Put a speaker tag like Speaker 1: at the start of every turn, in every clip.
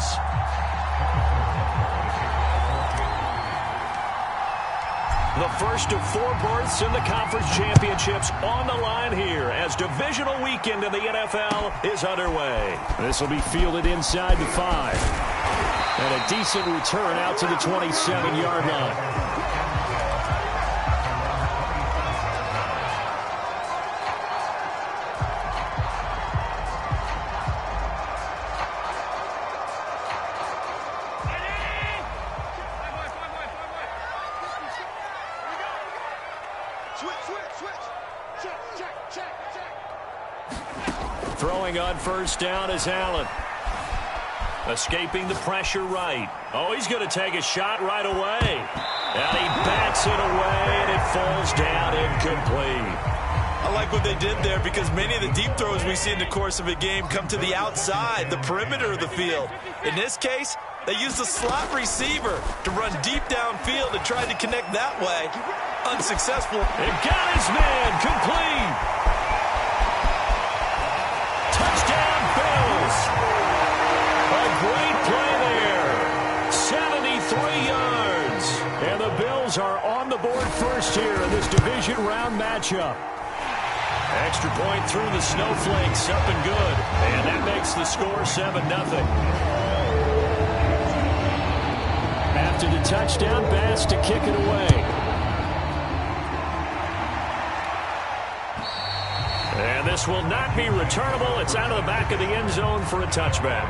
Speaker 1: Bills. The first of 4 berths in the conference championships on the line here as divisional weekend in the NFL is underway.
Speaker 2: This will be fielded inside the 5. And a decent return out to the 27-yard line. Throwing on first down is Allen. Escaping the pressure right. Oh, he's going to take a shot right away. And he bats it away, and it falls down incomplete.
Speaker 3: I like what they did there because many of the deep throws we see in the course of a game come to the outside, the perimeter of the field. In this case, they used the slot receiver to run deep downfield and tried to connect that way. Unsuccessful.
Speaker 1: It got his man complete. Touchdown, Bills. A great play there. 73 yards. And the Bills are on the board first here in this division round matchup. Extra point through the snowflakes, up and good. And that makes the score 7-0. After the touchdown, Bass to kick it away. And this will not be returnable. It's out of the back of the end zone for a touchback.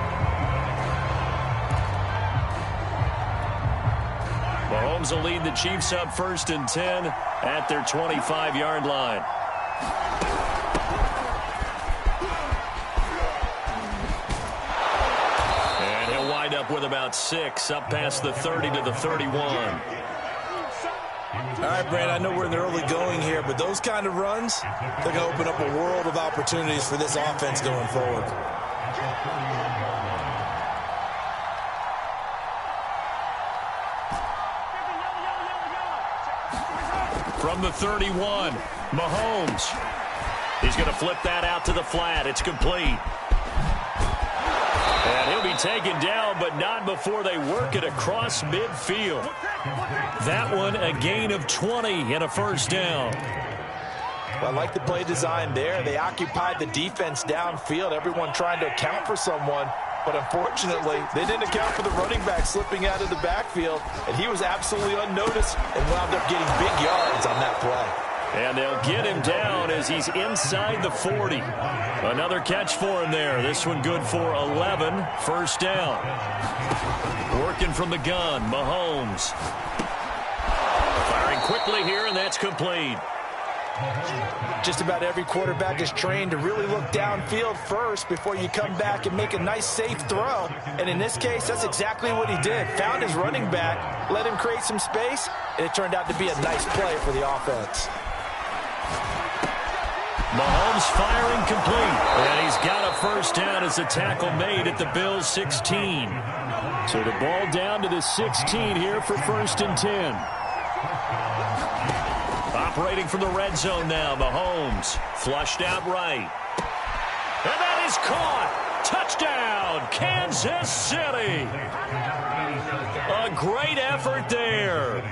Speaker 1: Mahomes will lead the Chiefs up 1st and 10 at their 25-yard line. And he'll wind up with about 6 up past the 30 to the 31.
Speaker 3: All right, Brand, I know we're in the early going here, but those kind of runs, they're going to open up a world of opportunities for this offense going forward.
Speaker 1: From the 31, Mahomes. He's going to flip that out to the flat. It's complete. And he'll be taken down, but not before they work it across midfield. That one, a gain of 20 and a first down.
Speaker 3: Well, I like the play design there. They occupied the defense downfield, everyone trying to account for someone. But unfortunately, they didn't account for the running back slipping out of the backfield, and he was absolutely unnoticed and wound up getting big yards on that play.
Speaker 1: And they'll get him down as he's inside the 40. Another catch for him there. This one good for 11. First down. Working from the gun, Mahomes. Firing quickly here, and that's complete.
Speaker 3: Just about every quarterback is trained to really look downfield first before you come back and make a nice, safe throw. And in this case, that's exactly what he did. Found his running back, let him create some space, and it turned out to be a nice play for the offense.
Speaker 1: Mahomes firing complete. And he's got a first down as a tackle made at the Bills' 16. So the ball down to the 16 here for 1st and 10. Operating from the red zone now, Mahomes. Flushed out right. And that is caught. Touchdown, Kansas City. A great effort there.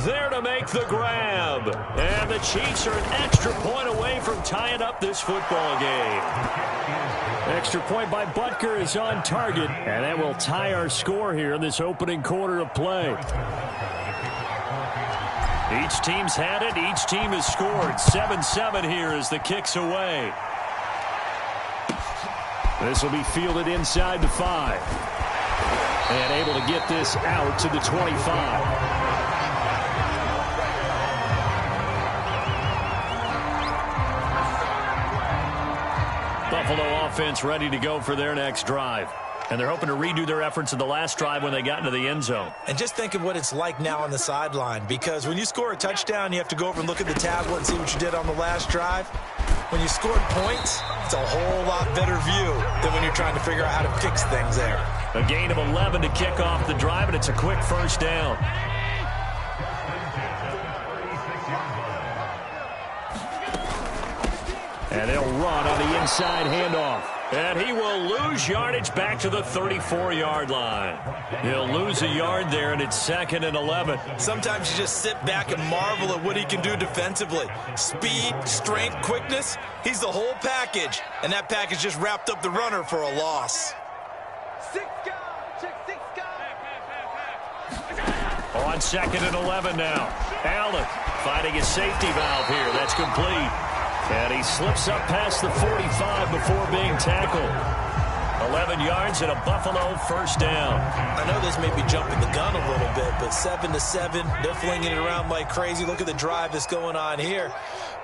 Speaker 1: There to make the grab. And the Chiefs are an extra point away from tying up this football game. Extra point by Butker is on target. And that will tie our score here in this opening quarter of play. Each team's had it. Each team has scored. 7-7 here as the kick's away. This will be fielded inside the 5. And able to get this out to the 25. Buffalo offense ready to go for their next drive. And they're hoping to redo their efforts in the last drive when they got into the end zone.
Speaker 3: And just think of what it's like now on the sideline, because when you score a touchdown, you have to go over and look at the tablet and see what you did on the last drive. When you scored points, it's a whole lot better view than when you're trying to figure out how to fix things there.
Speaker 1: A gain of 11 to kick off the drive, and it's a quick first down. And they'll run on the inside handoff. And he will lose yardage back to the 34-yard line. He'll lose a yard there, and it's 2nd and 11.
Speaker 3: Sometimes you just sit back and marvel at what he can do defensively. Speed, strength, quickness, he's the whole package. And that package just wrapped up the runner for a loss.
Speaker 1: On 2nd and 11 now. Allen finding his safety valve here. That's complete. And he slips up past the 45 before being tackled. 11 yards and a Buffalo first down.
Speaker 3: I know this may be jumping the gun a little bit, but 7-7, they're flinging it around like crazy. Look at the drive that's going on here.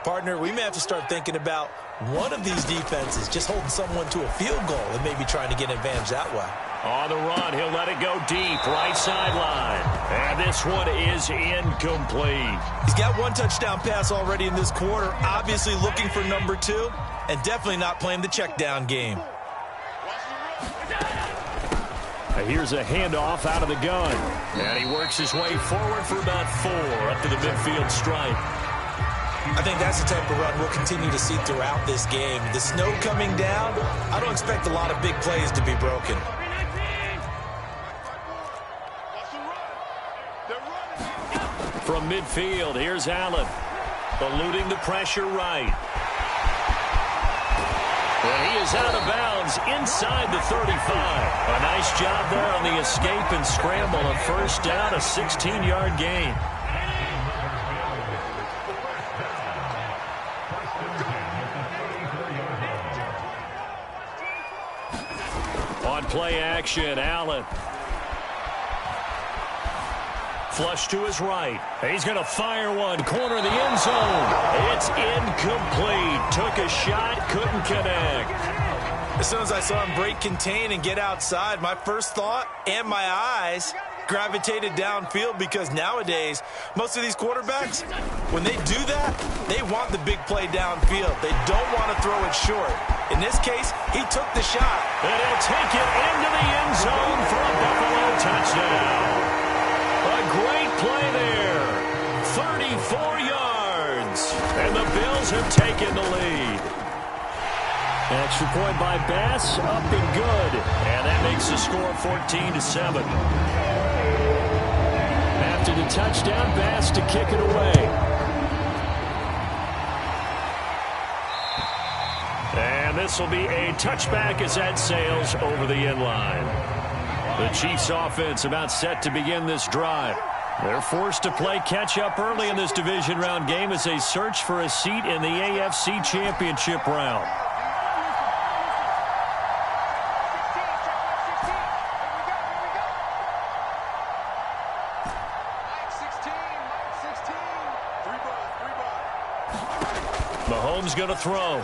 Speaker 3: Partner, we may have to start thinking about one of these defenses just holding someone to a field goal and maybe trying to get an advantage that way.
Speaker 1: On the run, he'll let it go deep, right sideline. And this one is incomplete.
Speaker 3: He's got one touchdown pass already in this quarter, obviously looking for number 2, and definitely not playing the check down game.
Speaker 1: Here's a handoff out of the gun. And he works his way forward for about 4 up to the midfield stripe.
Speaker 3: I think that's the type of run we'll continue to see throughout this game. The snow coming down, I don't expect a lot of big plays to be broken.
Speaker 1: From midfield, here's Allen, eluding the pressure right. And he is out of bounds inside the 35. A nice job there on the escape and scramble. A first down, a 16-yard gain. On play action, Allen. Flush to his right. He's going to fire one. Corner of the end zone. It's incomplete. Took a shot, couldn't connect.
Speaker 3: As soon as I saw him break contain and get outside, my first thought and my eyes gravitated downfield, because nowadays, most of these quarterbacks, when they do that, they want the big play downfield. They don't want to throw it short. In this case, he took the shot.
Speaker 1: And he'll take it into the end zone for a Buffalo touchdown. A great play there. 34 yards. And the Bills have taken the lead. Extra point by Bass, up and good. And that makes the score 14-7. After the touchdown, Bass to kick it away. And this will be a touchback as that sails over the end line. The Chiefs offense about set to begin this drive. They're forced to play catch-up early in this division round game as they search for a seat in the AFC Championship round. Mahomes going to throw.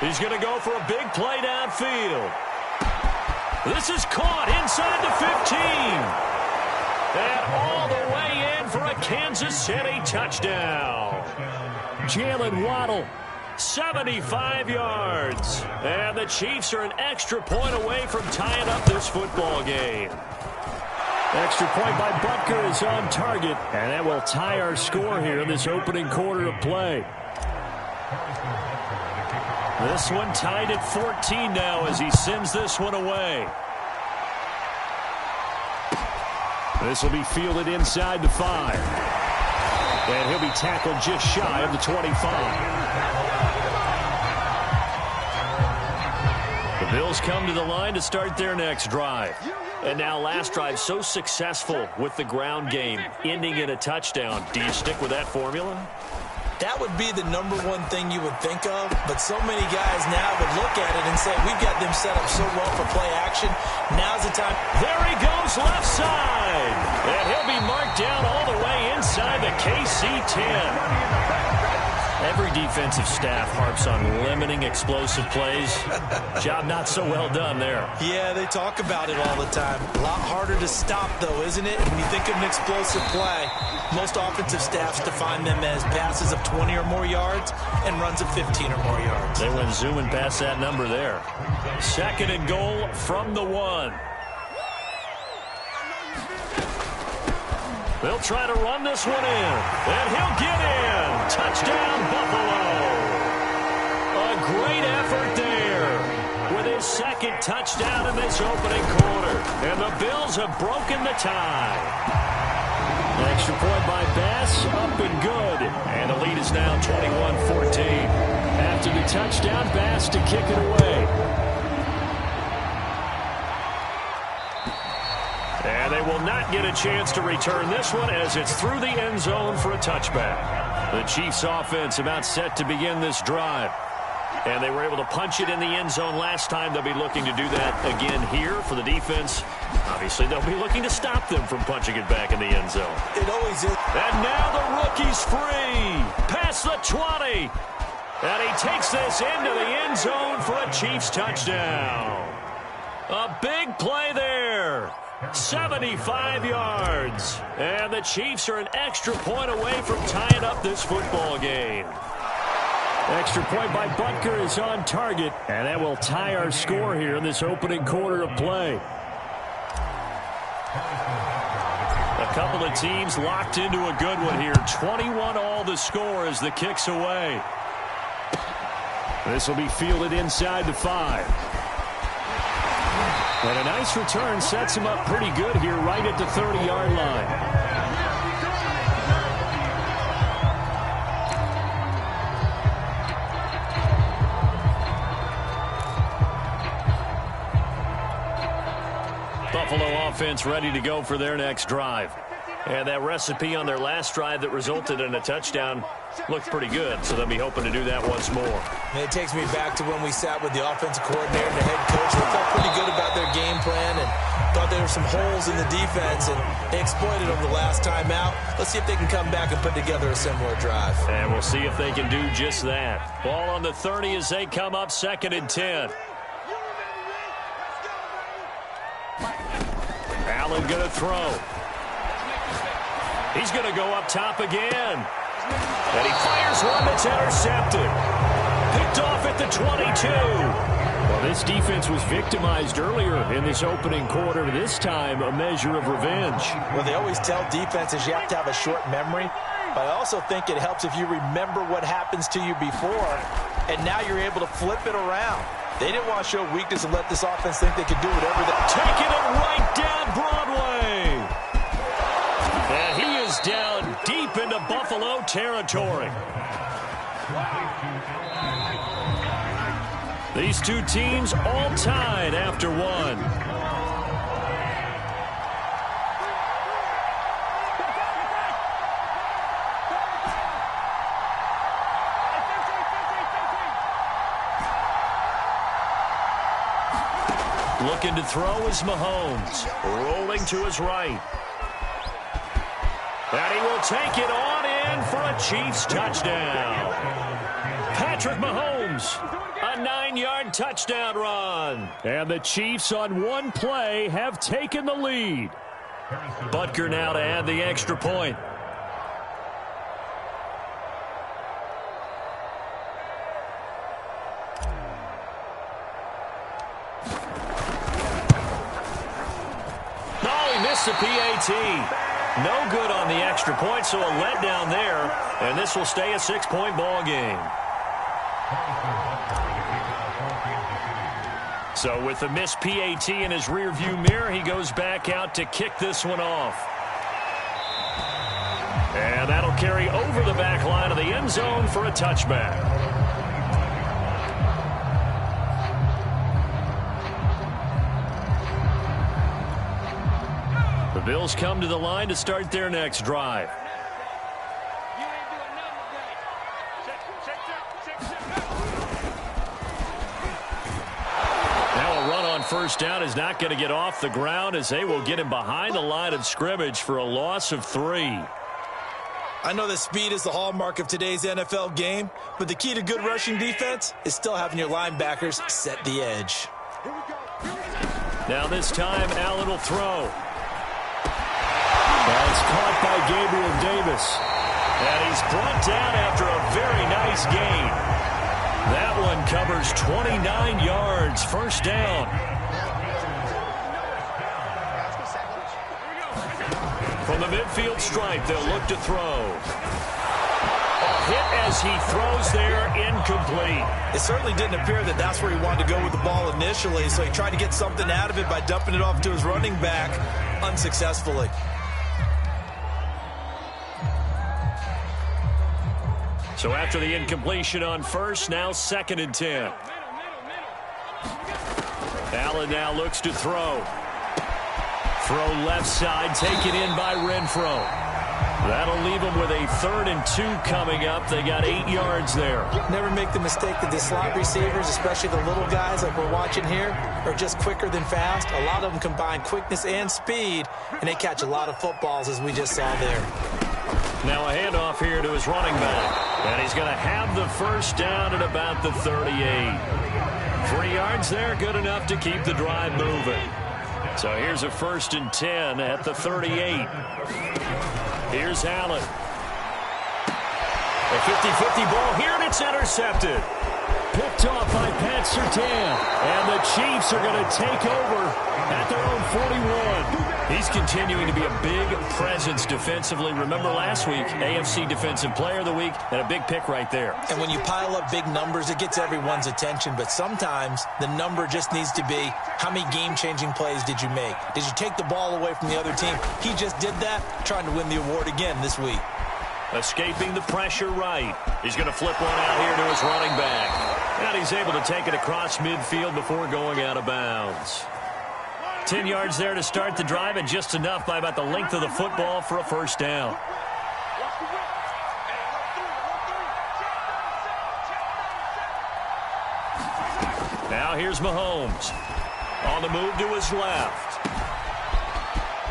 Speaker 1: He's going to go for a big play downfield. This is caught inside the 15. And all the way in for a Kansas City touchdown. Jalen Waddle, 75 yards. And the Chiefs are an extra point away from tying up this football game. Extra point by Butker is on target. And that will tie our score here in this opening quarter of play. This one tied at 14 now as he sends this one away. This will be fielded inside the 5. And he'll be tackled just shy of the 25. The Bills come to the line to start their next drive. And now last drive so successful with the ground game, ending in a touchdown. Do you stick with that formula?
Speaker 3: That would be the number one thing you would think of, but so many guys now would look at it and say, we've got them set up so well for play action. Now's the time.
Speaker 1: There he goes, left side. And he'll be marked down all the way inside the KC 10. Every defensive staff harps on limiting explosive plays. Job not so well done there.
Speaker 3: Yeah, they talk about it all the time. A lot harder to stop, though, isn't it? When you think of an explosive play, most offensive staffs define them as passes of 20 or more yards and runs of 15 or more yards.
Speaker 1: They went zooming past that number there. 2nd and goal from the 1. They'll try to run this one in, and he'll get in. Touchdown, Buffalo. A great effort there. second touchdown in this opening quarter. And the Bills have broken the tie.
Speaker 2: Extra point by Bass, up and good.
Speaker 1: And the lead is now 21-14.
Speaker 2: After the touchdown, Bass to kick it away.
Speaker 1: And they will not get a chance to return this one as it's through the end zone for a touchback. The Chiefs offense about set to begin this drive. And they were able to punch it in the end zone last time. They'll be looking to do that again here for the defense. Obviously, they'll be looking to stop them from punching it back in the end zone.
Speaker 3: It always is.
Speaker 1: And now the rookie's free. Past the 20. And he takes this into the end zone for a Chiefs touchdown. A big play there. 75 yards. And the Chiefs are an extra point away from tying up this football game.
Speaker 2: Extra point by Butker is on target, and that will tie our score here in this opening quarter of play.
Speaker 1: A couple of teams locked into a good one here. 21 all the score as the kick's away.
Speaker 2: This will be fielded inside the 5. And a nice return sets him up pretty good here right at the 30-yard line.
Speaker 1: Buffalo offense ready to go for their next drive. And that recipe on their last drive that resulted in a touchdown looked pretty good, so they'll be hoping to do that once more.
Speaker 3: And it takes me back to when we sat with the offensive coordinator and the head coach. They felt pretty good about their game plan and thought there were some holes in the defense, and they exploited them the last time out. Let's see if they can come back and put together a similar drive.
Speaker 1: And we'll see if they can do just that. Ball on the 30 as they come up 2nd and 10. Allen going to throw. He's going to go up top again. And he fires one that's intercepted. Picked off at the 22.
Speaker 2: Well, this defense was victimized earlier in this opening quarter. This time, a measure of revenge.
Speaker 3: Well, they always tell defenses you have to have a short memory. But I also think it helps if you remember what happens to you before, and now you're able to flip it around. They didn't want to show weakness and let this offense think they could do whatever they...
Speaker 1: Taking it right down Broadway. And he is down deep into Buffalo territory. These two teams all tied after one. Looking to throw is Mahomes. Rolling to his right. And he will take it on in for a Chiefs touchdown. Patrick Mahomes, a 9-yard touchdown run.
Speaker 2: And the Chiefs on one play have taken the lead.
Speaker 1: Butker now to add the extra point. The PAT. No good on the extra point, so a letdown there. And this will stay a 6-point ball game. So with the missed PAT in his rearview mirror, he goes back out to kick this one off. And that'll carry over the back line of the end zone for a touchback. The Bills come to the line to start their next drive. Now a run on first down is not going to get off the ground as they will get him behind the line of scrimmage for a loss of 3.
Speaker 3: I know that speed is the hallmark of today's NFL game, but the key to good rushing defense is still having your linebackers set the edge.
Speaker 1: Now this time, Allen will throw.
Speaker 2: That's caught by Gabriel Davis.
Speaker 1: And he's brought down after a very nice gain. That one covers 29 yards, first down. From the midfield stripe, they'll look to throw. hit as he throws there, incomplete.
Speaker 3: It certainly didn't appear that that's where he wanted to go with the ball initially, so he tried to get something out of it by dumping it off to his running back unsuccessfully.
Speaker 1: So after the incompletion on first, now 2nd and 10. Allen now looks to throw. Throw left side, taken in by Renfro. That'll leave them with a 3rd and 2 coming up. They got 8 yards there.
Speaker 3: Never make the mistake that the slot receivers, especially the little guys like we're watching here, are just quicker than fast. A lot of them combine quickness and speed, and they catch a lot of footballs, as we just saw there.
Speaker 1: Now a handoff here to his running back. And he's going to have the first down at about the 38. 3 yards there, good enough to keep the drive moving. So here's a 1st and 10 at the 38. Here's Allen. A 50-50 ball here, and it's intercepted. Picked off by Pat Surtain. And the Chiefs are going to take over at their own 41. He's continuing to be a big presence defensively. Remember last week, AFC Defensive Player of the Week, and a big pick right there.
Speaker 3: And when you pile up big numbers, it gets everyone's attention. But sometimes the number just needs to be, how many game-changing plays did you make? Did you take the ball away from the other team? He just did that, trying to win the award again this week.
Speaker 1: Escaping the pressure right. He's going to flip one out here to his running back. And he's able to take it across midfield before going out of bounds. 10 yards there to start the drive, and just enough by about the length of the football for a first down. Now here's Mahomes. On the move to his left.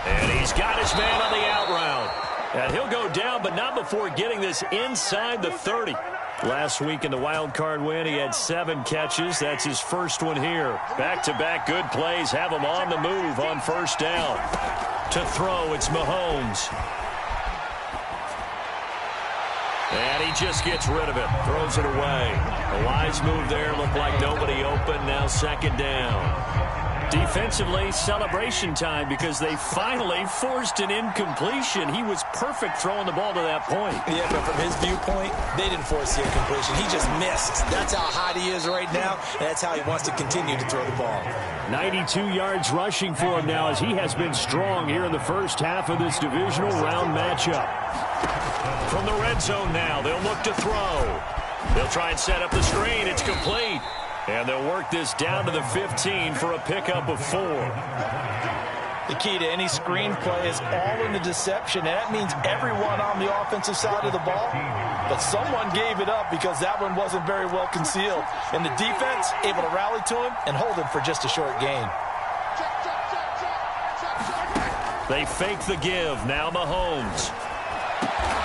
Speaker 1: And he's got his man on the out route. And he'll go down, but not before getting this inside the 30. Last week in the wild card win, he had 7 catches. That's his first one here. Back-to-back good plays have him on the move on first down. To throw, it's Mahomes. And he just gets rid of it. Throws it away. A wise move there. Looked like nobody open. Now 2nd down. Defensively, celebration time because they finally forced an incompletion. He was perfect throwing the ball to that point.
Speaker 3: Yeah, but from his viewpoint, they didn't force the incompletion. He just missed. That's how hot he is right now, and that's how he wants to continue to throw the ball.
Speaker 1: 92 yards rushing for him now as he has been strong here in the first half of this divisional round matchup. From the red zone now, they'll look to throw. They'll try and set up the screen. It's complete. And they'll work this down to the 15 for a pickup of 4.
Speaker 3: The key to any screen play is all in the deception, and that means everyone on the offensive side of the ball. But someone gave it up because that one wasn't very well concealed. And the defense able to rally to him and hold him for just a short gain.
Speaker 1: They fake the give. Now Mahomes.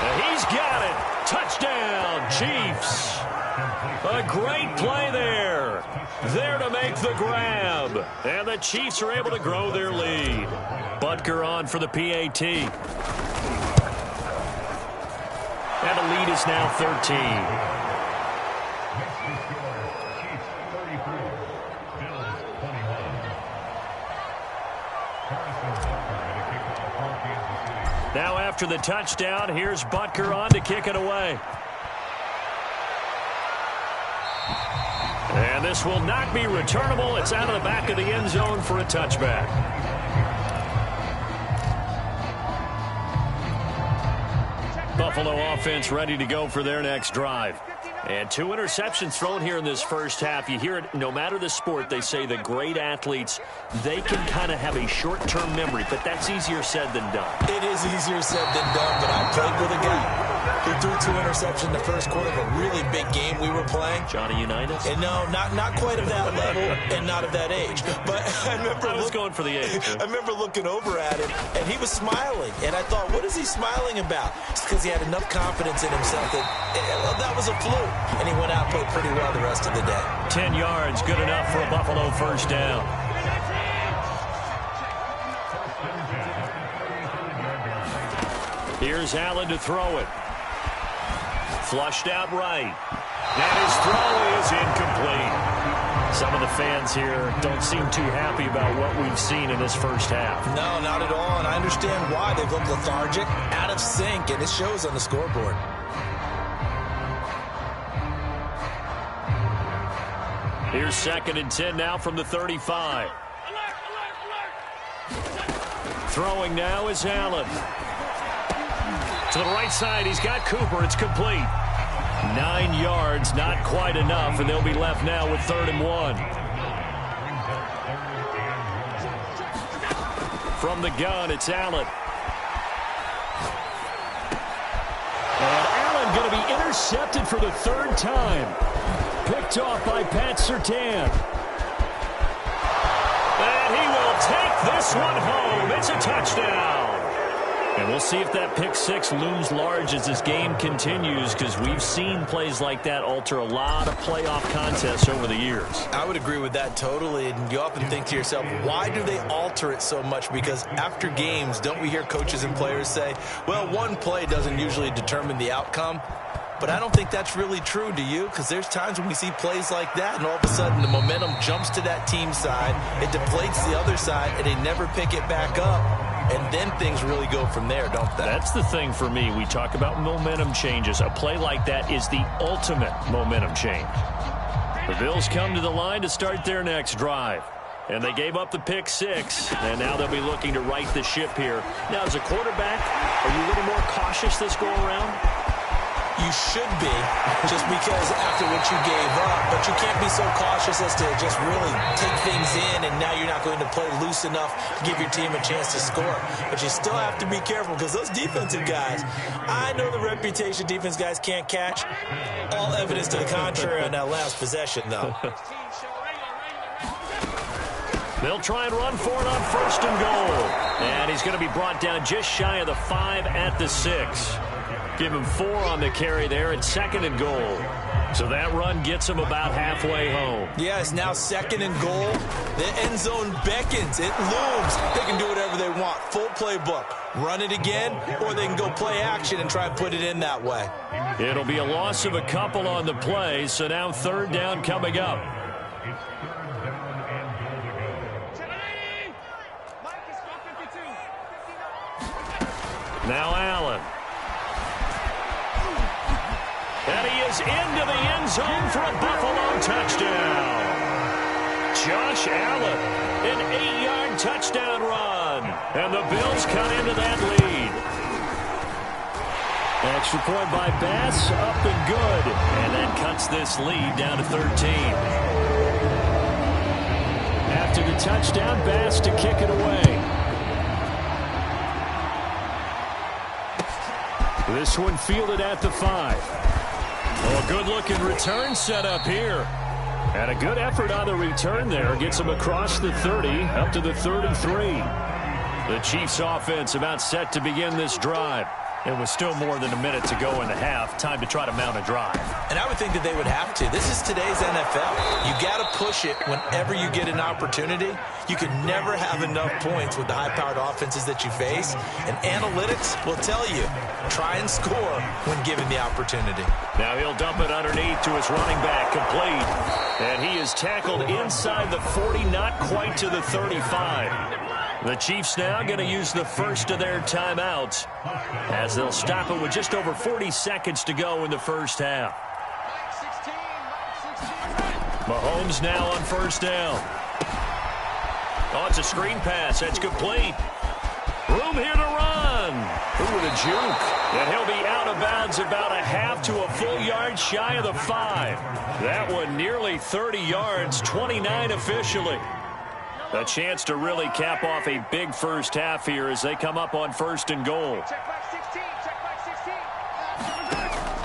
Speaker 1: And he's got it. Touchdown, Chiefs. A great play there. There to make the grab. And the Chiefs are able to grow their lead. Butker on for the PAT. And the lead is now 13. Now after the touchdown, here's Butker on to kick it away. And this will not be returnable. It's out of the back of the end zone for a touchback. Buffalo offense ready to go for their next drive. And 2 interceptions thrown here in this first half. You hear it, no matter the sport, they say the great athletes, they can kind of have a short-term memory, but that's easier said than done.
Speaker 3: It is easier said than done, but I played with a guy who threw 2 interceptions in the first quarter of a really big game we were playing.
Speaker 1: Johnny Unitas?
Speaker 3: And no, not quite of that level and not of that age. But I
Speaker 1: was going for the age.
Speaker 3: I remember looking over at him, and he was smiling. And I thought, what is he smiling about? It's because he had enough confidence in himself that that was a fluke. And he went out and played pretty well the rest of the day.
Speaker 1: 10 yards, good enough for a Buffalo first down. Here's Allen to throw it. Flushed out right. And his throw is incomplete. Some of the fans here don't seem too happy about what we've seen in this first half.
Speaker 3: No, not at all, and I understand why. They've looked lethargic, out of sync, and it shows on the scoreboard.
Speaker 1: Here's 2nd and 10 now from the 35. Throwing now is Allen. To the right side, he's got Cooper. It's complete. 9 yards, not quite enough, and they'll be left now with 3rd and 1. From the gun, it's Allen. And Allen going to be intercepted for the 3rd time. Picked off by Pat Surtain. And he will take this one home. It's a touchdown. And we'll see if that pick 6 looms large as this game continues, because we've seen plays like that alter a lot of playoff contests over the years.
Speaker 3: I would agree with that totally. And you often think to yourself, why do they alter it so much? Because after games, don't we hear coaches and players say, well, one play doesn't usually determine the outcome? But I don't think that's really true, do you? Because there's times when we see plays like that, and all of a sudden the momentum jumps to that team side, it deflates the other side, and they never pick it back up. And then things really go from there, don't they?
Speaker 1: That's the thing for me. We talk about momentum changes. A play like that is the ultimate momentum change. The Bills come to the line to start their next drive. And they gave up the pick 6, and now they'll be looking to right the ship here. Now, as a quarterback, are you a little more cautious this go around?
Speaker 3: You should be, just because after what you gave up. But you can't be so cautious as to just really take things in, and now you're not going to play loose enough to give your team a chance to score. But you still have to be careful, because those defensive guys, I know the reputation defense guys can't catch. All evidence to the contrary on that last possession, though.
Speaker 1: They'll try and run for it on 1st and goal. And he's going to be brought down just shy of the 5 at the 6. Give him 4 on the carry there at 2nd and goal. So that run gets him about halfway home.
Speaker 3: Yeah, it's now 2nd and goal. The end zone beckons. It looms. They can do whatever they want. Full playbook. Run it again, or they can go play action and try and put it in that way.
Speaker 1: It'll be a loss of a couple on the play, so now 3rd down coming up. Now Allen. And he is into the end zone for a Buffalo touchdown. Josh Allen, an 8-yard touchdown run. And the Bills cut into that lead. Extra point by Bass, up and good. And that cuts this lead down to 13. After the touchdown, Bass to kick it away. This one fielded at the 5. Oh, a good-looking return set up here. And a good effort on the return there. Gets him across the 30, up to the 3rd and 3. The Chiefs' offense about set to begin this drive. It was still more than a minute to go in the half. Time to try to mount a drive.
Speaker 3: And I would think that they would have to. This is today's NFL. You got to push it whenever you get an opportunity. You can never have enough points with the high-powered offenses that you face. And analytics will tell you, try and score when given the opportunity.
Speaker 1: Now he'll dump it underneath to his running back, complete. And he is tackled inside the 40, not quite to the 35. The Chiefs now going to use the first of their timeouts as they'll stop it with just over 40 seconds to go in the first half. Mahomes now on 1st down. Oh, it's a screen pass. That's complete. Room here to run. Ooh, with a juke. And he'll be out of bounds about a half to a full yard shy of the 5. That one nearly 30 yards, 29 officially. A chance to really cap off a big first half here as they come up on 1st and goal.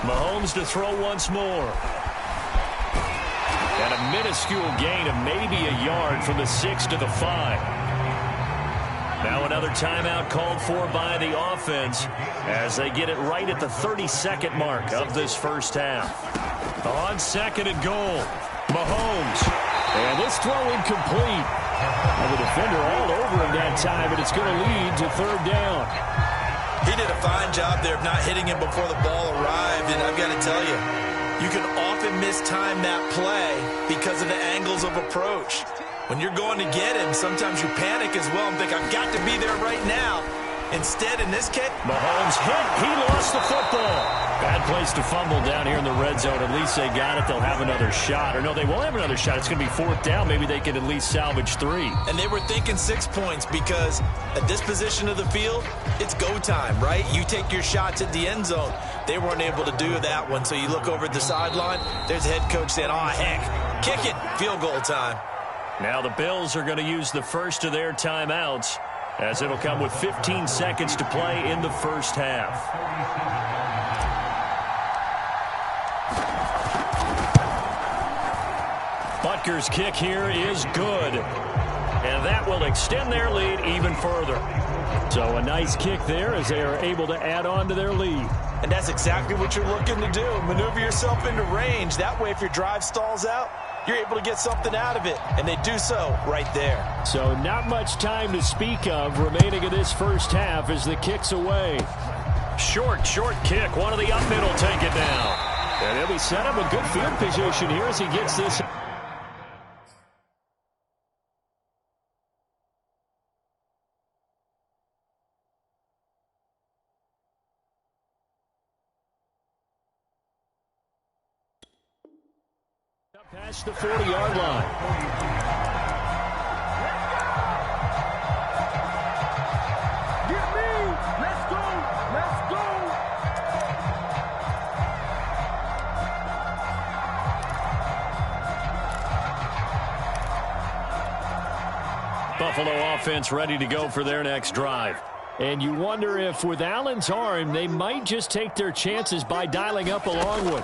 Speaker 1: Mahomes to throw once more. And a minuscule gain of maybe a yard from the 6 to the 5. Now another timeout called for by the offense as they get it right at the 32nd mark of this first half. On 2nd and goal, Mahomes. And this throw incomplete. And the defender all over him that time, and it's going to lead to 3rd down.
Speaker 3: He did a fine job there of not hitting him before the ball arrived, and I've got to tell you, you can often mistime that play because of the angles of approach. When you're going to get him, sometimes you panic as well and think, I've got to be there right now. Instead, in this case,
Speaker 1: Mahomes hit. He lost the football. Bad place to fumble down here in the red zone. At least they got it. They'll have another shot. Or no, they won't have another shot. It's going to be fourth down. Maybe they can at least salvage 3.
Speaker 3: and they were thinking 6 points because at this position of the field, it's go time, right? You take your shots at the end zone. They weren't able to do that one. So you look over at the sideline, there's the head coach saying, oh, heck, kick it, field goal time.
Speaker 1: Now the Bills are going to use the first of their timeouts, as it'll come with 15 seconds to play in the first half. Butker's kick here is good, and that will extend their lead even further. So a nice kick there as they are able to add on to their lead.
Speaker 3: And that's exactly what you're looking to do. Maneuver yourself into range. That way, if your drive stalls out, you're able to get something out of it. And they do so right there.
Speaker 1: So not much time to speak of remaining in this first half as the kick's away. Short kick. One of the up middle take it down. And he'll be set up a good field position here as he gets this. Past the 40-yard line.
Speaker 2: Get me! Let's go! Let's go!
Speaker 1: Buffalo offense ready to go for their next drive. And you wonder if with Allen's arm, they might just take their chances by dialing up a long one.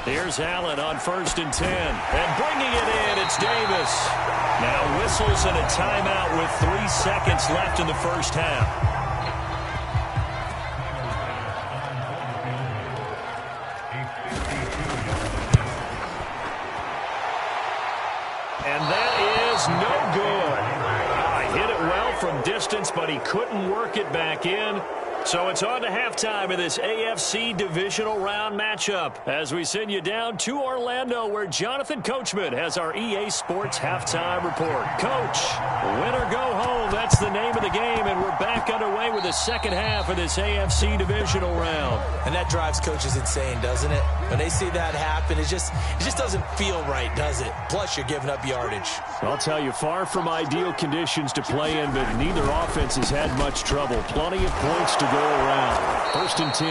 Speaker 1: Here's Allen on 1st and 10. And bringing it in, it's Davis. Now whistles and a timeout with 3 seconds left in the first half. And that is no good. Hit it well from distance, but he couldn't work it back in. So it's on to halftime of this AFC divisional round matchup as we send you down to Orlando where Jonathan Coachman has our EA Sports halftime report. Coach, win or go home, that's the name of the game, and we're back underway with the second half of this AFC divisional round.
Speaker 3: And that drives coaches insane, doesn't it? When they see that happen, it just doesn't feel right, does it? Plus, you're giving up yardage.
Speaker 1: I'll tell you, far from ideal conditions to play in, but neither offense has had much trouble. Plenty of points to go around. 1st and 10.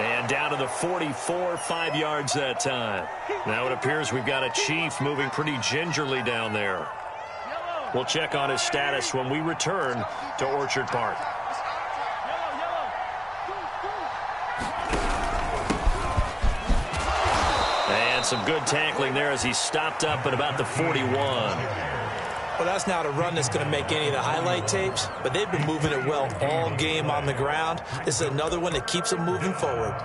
Speaker 1: And down to the 44, 5 yards that time. Now it appears we've got a Chief moving pretty gingerly down there. We'll check on his status when we return to Orchard Park. And some good tackling there as he stopped up at about the 41.
Speaker 3: Well, that's not a run that's going to make any of the highlight tapes, but they've been moving it well all game on the ground. This is another one that keeps them moving forward.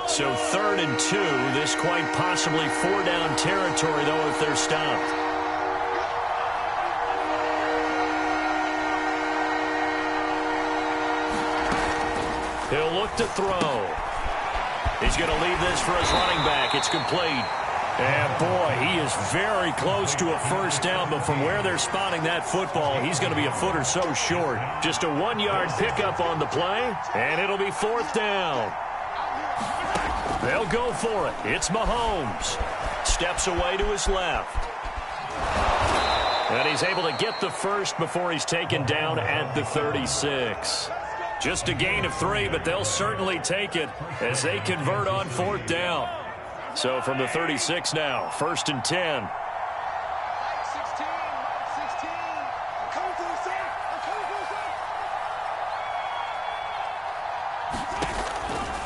Speaker 1: So 3rd and 2, this quite possibly 4-down territory, though, if they're stopped. He'll look to throw. He's going to leave this for his running back. It's complete. And, boy, he is very close to a first down, but from where they're spotting that football, he's going to be a foot or so short. Just a 1-yard pickup on the play, and it'll be 4th down. They'll go for it. It's Mahomes. Steps away to his left. And he's able to get the first before he's taken down at the 36. Just a gain of 3, but they'll certainly take it as they convert on 4th down. So from the 36 now, 1st and 10.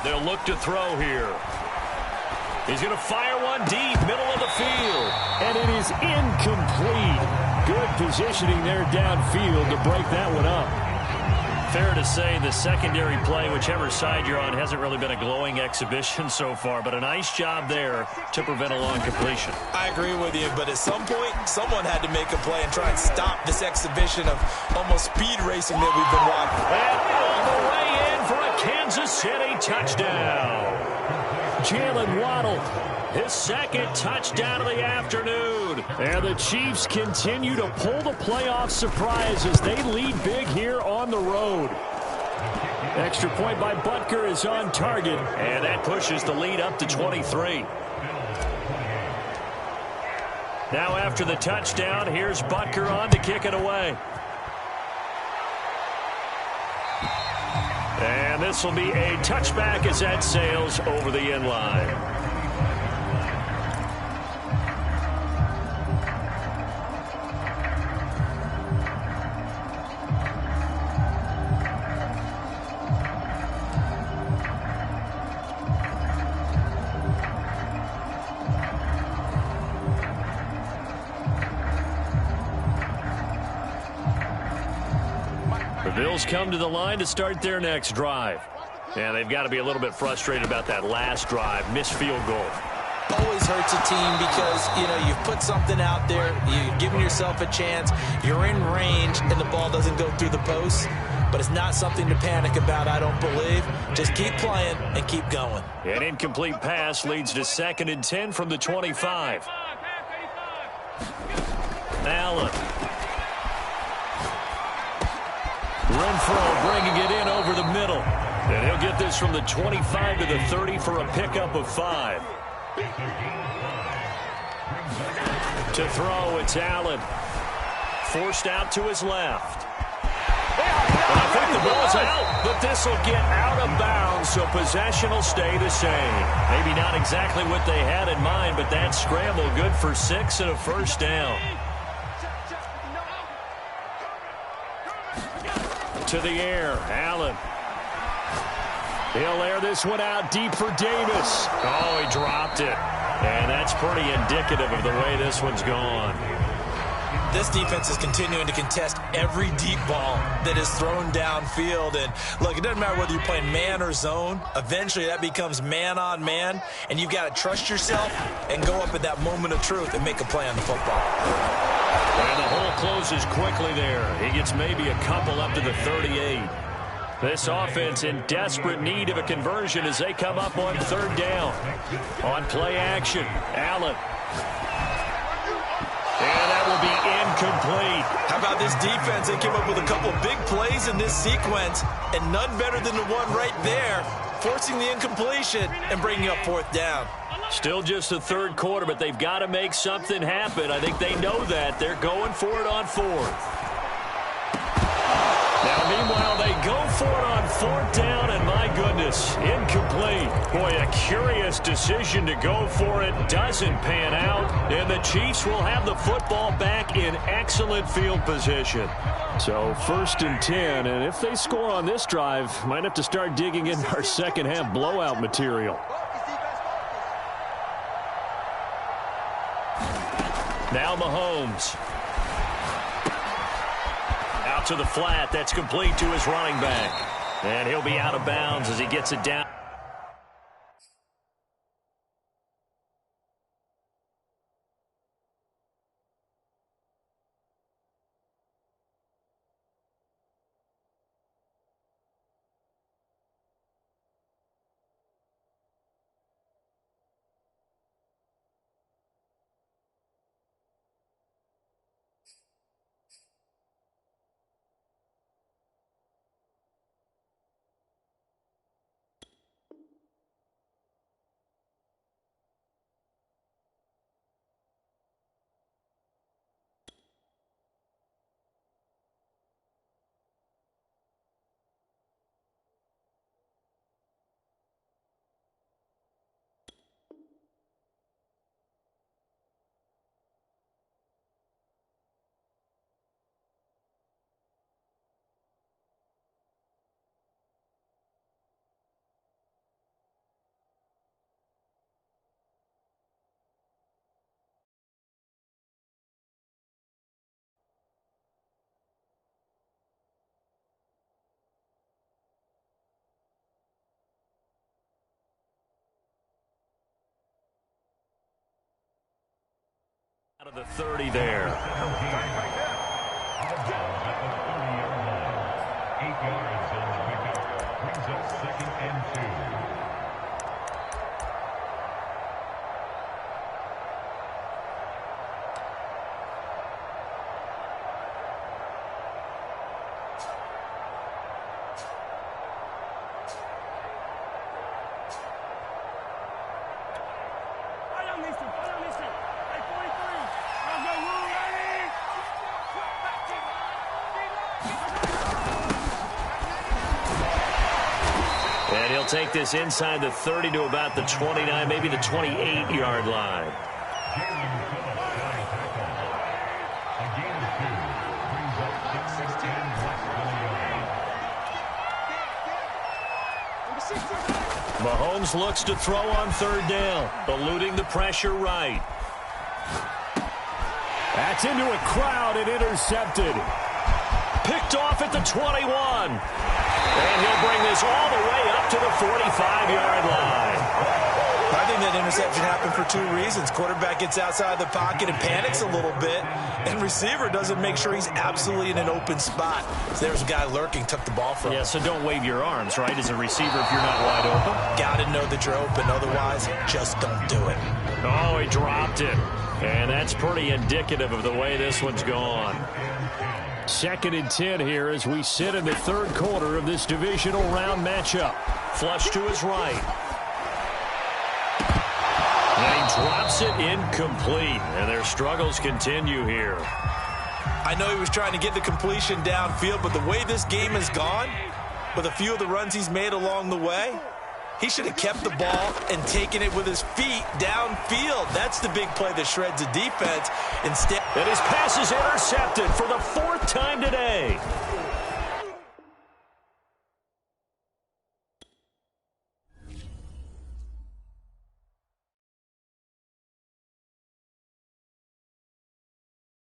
Speaker 1: They'll look to throw here. He's going to fire one deep, middle of the field. And it is incomplete. Good positioning there downfield to break that one up. Fair to say the secondary play, whichever side you're on, hasn't really been a glowing exhibition so far, but a nice job there to prevent a long completion.
Speaker 3: I agree with you, but at some point, someone had to make a play and try and stop this exhibition of almost speed racing that we've been watching.
Speaker 1: And all the way in for a Kansas City touchdown. Jalen Waddle, his second touchdown of the afternoon. road.
Speaker 2: And the Chiefs continue to pull the playoff surprise as they lead big here on the road. Extra point by Butker is on target.
Speaker 1: And that pushes the lead up to 23. Now after the touchdown, here's Butker on to kick it away. And this will be a touchback as that sails over the end line. The Bills come to the line to start their next drive. And they've got to be a little bit frustrated about that last drive. Missed field goal.
Speaker 3: Always hurts a team because, you've put something out there. You've given yourself a chance. You're in range, and the ball doesn't go through the post. But it's not something to panic about, I don't believe. Just keep playing and keep going.
Speaker 1: An incomplete pass leads to 2nd and 10 from the 25. Allen. Renfro bringing it in over the middle. And he'll get this from the 25 to the 30 for a pickup of 5. To throw, it's Allen. Forced out to his left. And I think the ball's out, but this will get out of bounds, so possession will stay the same. Maybe not exactly what they had in mind, but that scramble good for 6 and a first down. To the air, Allen. He'll air this one out deep for Davis. Oh, he dropped it. And that's pretty indicative of the way this one's gone.
Speaker 3: This defense is continuing to contest every deep ball that is thrown downfield. And, look, it doesn't matter whether you're playing man or zone. Eventually, that becomes man-on-man, and you've got to trust yourself and go up at that moment of truth and make a play on the football.
Speaker 1: And the hole closes quickly there. He gets maybe a couple up to the 38. This offense in desperate need of a conversion as they come up on 3rd down. On play action, Allen. And that will be incomplete.
Speaker 3: How about this defense? They came up with a couple big plays in this sequence, and none better than the one right there, forcing the incompletion and bringing up 4th down.
Speaker 1: Still just the 3rd quarter, but they've got to make something happen. I think they know that. They're going for it on 4th. Now, meanwhile, they go for it on 4th down, and my goodness, incomplete. Boy, a curious decision to go for it. Doesn't pan out, and the Chiefs will have the football back in excellent field position.
Speaker 2: So 1st and 10, and if they score on this drive, might have to start digging in our second-half blowout material.
Speaker 1: Now Mahomes. Out to the flat. That's complete to his running back. And he'll be out of bounds as he gets it down. Out of the 30 there.
Speaker 4: 8 yards on the pickup. Brings us 2nd and 2.
Speaker 1: he'll take this inside the 30 to about the 29, maybe the 28-yard line. Mahomes looks to throw on third down, eluding the pressure right.
Speaker 2: That's into a crowd and intercepted.
Speaker 1: Picked off at the 21. And he'll bring this all the way up to the 45-yard line.
Speaker 3: I think that interception happened for two reasons. Quarterback gets outside the pocket and panics a little bit, and receiver doesn't make sure he's absolutely in an open spot. So there's a guy lurking, took the ball from him.
Speaker 1: Yeah, so don't wave your arms, right, as a receiver if you're not wide open.
Speaker 3: Got to know that you're open, otherwise just don't do it.
Speaker 1: Oh, he dropped it. And that's pretty indicative of the way this one's gone.
Speaker 2: 2nd and 10 here as we sit in the third quarter of this divisional round matchup.
Speaker 1: Flush to his right. And he drops it incomplete. And their struggles continue here.
Speaker 3: I know he was trying to get the completion downfield, but the way this game has gone, with a few of the runs he's made along the way, he should have kept the ball and taken it with his feet downfield. That's the big play that shreds the defense. Instead,
Speaker 1: and his pass is intercepted for the 4th time today.